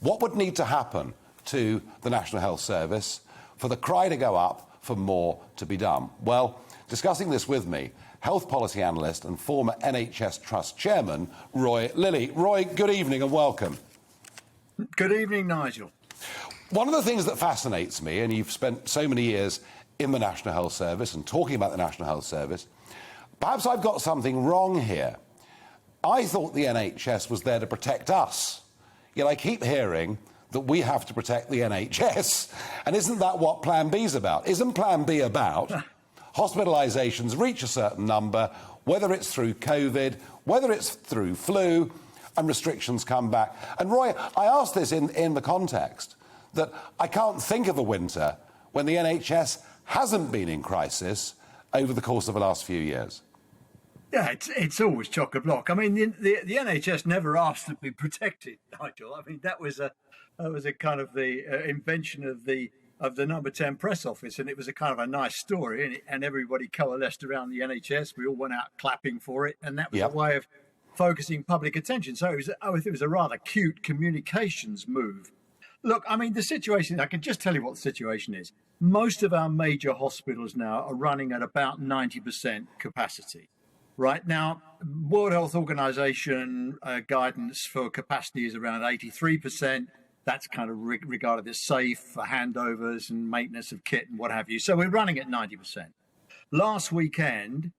What would need to happen to the National Health Service for the cry to go up for more to be done? Well, discussing this with me, health policy analyst and former NHS Trust chairman, Roy Lilly. Roy, good evening and welcome. Good evening, Nigel. One of the things that fascinates me, and you've spent so many years in the National Health Service and talking about the National Health Service, perhaps I've got something wrong here. I thought the NHS was there to protect us. Yet I keep hearing that we have to protect the NHS. And isn't that what Plan B's about? Isn't Plan B about hospitalisations reach a certain number, whether it's through COVID, whether it's through flu, and restrictions come back? And Roy, I ask this in the context that I can't think of a winter when the NHS hasn't been in crisis over the course of the last few years. Yeah, it's always chock-a-block. I mean, the NHS never asked to be protected, Nigel. I mean, that was a kind of the invention of the number 10 press office, and it was a kind of a nice story, and everybody coalesced around the NHS. We all went out clapping for it, and that was a way of focusing public attention. So it was a rather cute communications move. Look, I mean, the situation, I can just tell you what the situation is. Most of our major hospitals now are running at about 90% capacity. Right now, World Health Organization guidance for capacity is around 83%. That's kind of regarded as safe for handovers and maintenance of kit and what have you. So we're running at 90%. Last weekend,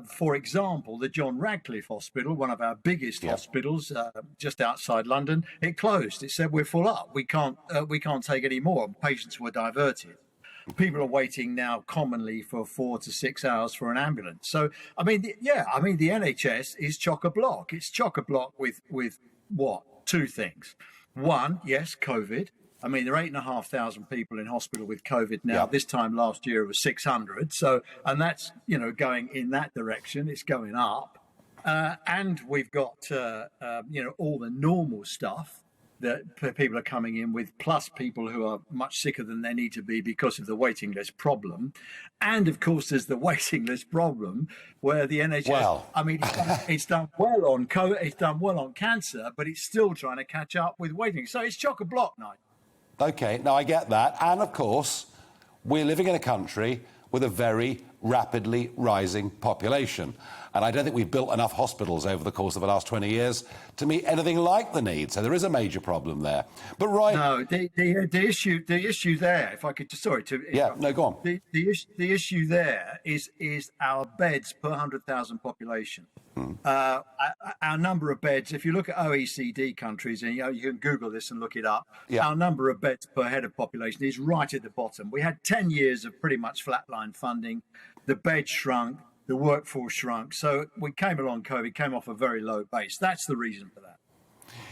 for example, the John Radcliffe Hospital, one of our biggest hospitals just outside London, it closed. It said we're full up. We can't take any more. Patients were diverted. People are waiting now commonly for 4 to 6 hours for an ambulance. So, I mean, the NHS is chock-a-block. It's chock-a-block with what? Two things. One, yes, COVID. I mean, there are 8,500 people in hospital with COVID now. This time last year it was 600. So, and that's, going in that direction. It's going up. And we've got, all the normal stuff that people are coming in with, plus people who are much sicker than they need to be because of the waiting list problem. And of course, there's the waiting list problem where the NHS, it's done well on COVID, it's done well on cancer, but it's still trying to catch up with waiting. So it's chock-a-block now. OK, now I get that. And of course, we're living in a country with a very rapidly rising population. And I don't think we've built enough hospitals over the course of the last 20 years to meet anything like the need. So there is a major problem there. But Roy, no, the issue there, if I could just, sorry to go on. The issue there is our beds per 100,000 population. Our number of beds, if you look at OECD countries, and you can Google this and look it up, our number of beds per head of population is right at the bottom. We had 10 years of pretty much flatline funding. The beds shrunk, the workforce shrunk. So we came along, COVID came off a very low base. That's the reason for that.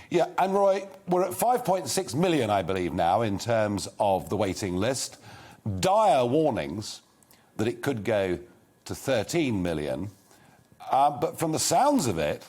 Yeah, and Roy, we're at 5.6 million, I believe, now in terms of the waiting list. Dire warnings that it could go to 13 million. But from the sounds of it,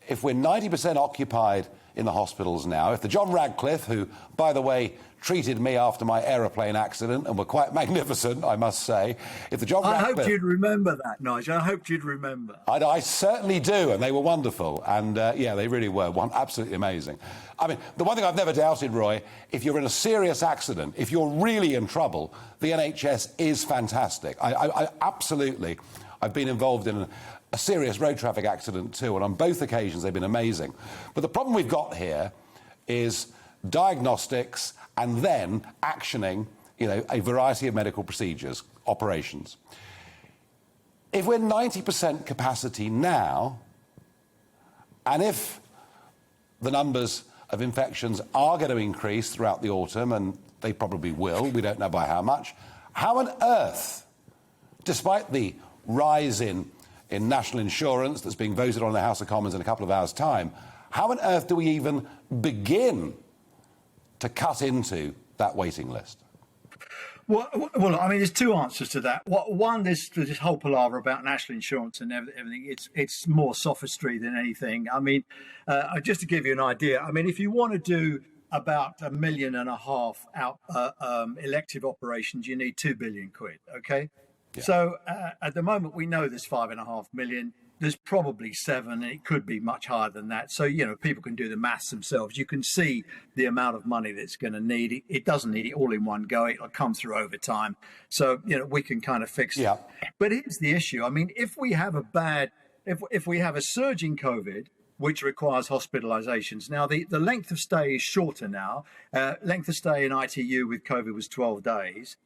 if we're 90% occupied in the hospitals now, if the John Radcliffe, who, by the way, treated me after my aeroplane accident and were quite magnificent, I must say, if the John Radcliffe... I hoped you'd remember that, Nigel. I hoped you'd remember. I certainly do, and they were wonderful. And, they really were. Absolutely amazing. I mean, the one thing I've never doubted, Roy, if you're in a serious accident, if you're really in trouble, the NHS is fantastic. I absolutely... I've been involved in a serious road traffic accident too, and on both occasions they've been amazing. But the problem we've got here is diagnostics and then actioning, a variety of medical procedures, operations. If we're 90% capacity now, and if the numbers of infections are going to increase throughout the autumn, and they probably will, we don't know by how much, how on earth, despite the rise in national insurance that's being voted on in the House of Commons in a couple of hours' time, how on earth do we even begin to cut into that waiting list? Well, I mean, there's two answers to that. One, this whole palaver about national insurance and everything, it's more sophistry than anything. I mean, just to give you an idea, I mean, if you want to do about 1.5 million elective operations, you need 2 billion quid, okay? Yeah. So at the moment, we know there's 5.5 million. there's probably 7, and it could be much higher than that. So, people can do the maths themselves. You can see the amount of money that's going to need. It doesn't need it all in one go. It'll come through over time. So, we can kind of fix it. But here's the issue. I mean, if we have if we have a surge in COVID, which requires hospitalizations. Now, the length of stay is shorter now. Length of stay in ITU with COVID was 12 days.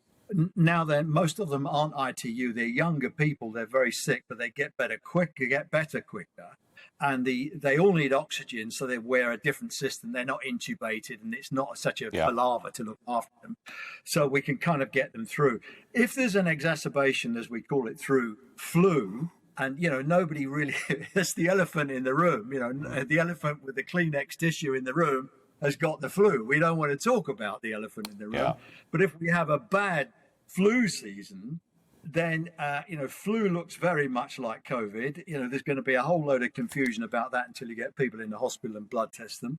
Now then, most of them aren't ITU. They're younger people. They're very sick, but they get better quicker. And they all need oxygen, so they wear a different system. They're not intubated, and it's not such a palaver to look after them. So we can kind of get them through. If there's an exacerbation, as we call it, through flu, and, nobody really, that's the elephant in the room, the elephant with the Kleenex tissue in the room has got the flu. We don't want to talk about the elephant in the room. But if we have a bad flu season, then, flu looks very much like COVID. There's going to be a whole load of confusion about that until you get people in the hospital and blood test them.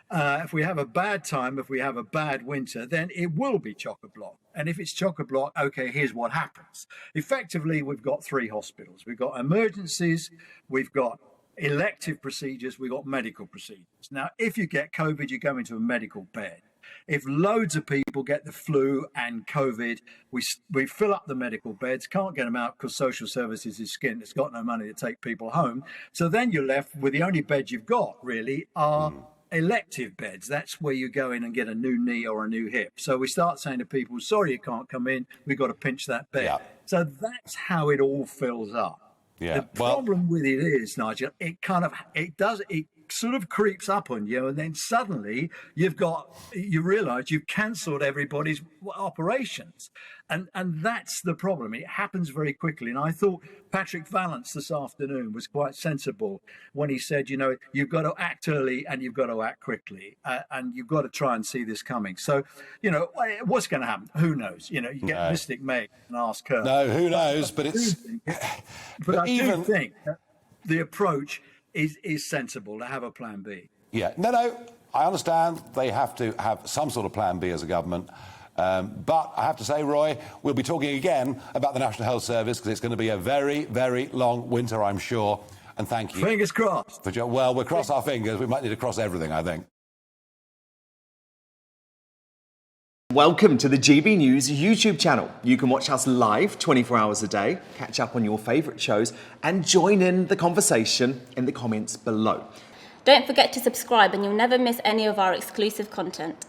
If we have a bad time, if we have a bad winter, then it will be chock-a-block. And if it's chock-a-block, okay, here's what happens. Effectively, we've got 3 hospitals. We've got emergencies, we've got elective procedures, we've got medical procedures. Now, if you get COVID, you go into a medical bed. If loads of people get the flu and COVID, we fill up the medical beds, can't get them out because social services is skint. It's got no money to take people home. So then you're left with the only beds you've got, really, are elective beds. That's where you go in and get a new knee or a new hip. So we start saying to people, sorry, you can't come in. We've got to pinch that bed. So that's how it all fills up. The problem with it is, Nigel, it sort of creeps up on you, and then suddenly you realize you've cancelled everybody's operations, and that's the problem. It happens very quickly. And I thought Patrick Vallance this afternoon was quite sensible when he said, you've got to act early and you've got to act quickly, and you've got to try and see this coming. So, what's going to happen? Who knows? You get Mystic Meg and ask her. No, who knows? But it's. But I do think that the approach is sensible to have a plan B. No, I understand they have to have some sort of plan B as a government. But I have to say, Roy, we'll be talking again about the National Health Service because it's going to be a very, very long winter, I'm sure. And thank you. Fingers crossed. Well, we'll cross our fingers. We might need to cross everything, I think. Welcome to the GB News YouTube channel. You can watch us live 24 hours a day, catch up on your favourite shows, and join in the conversation in the comments below. Don't forget to subscribe and you'll never miss any of our exclusive content.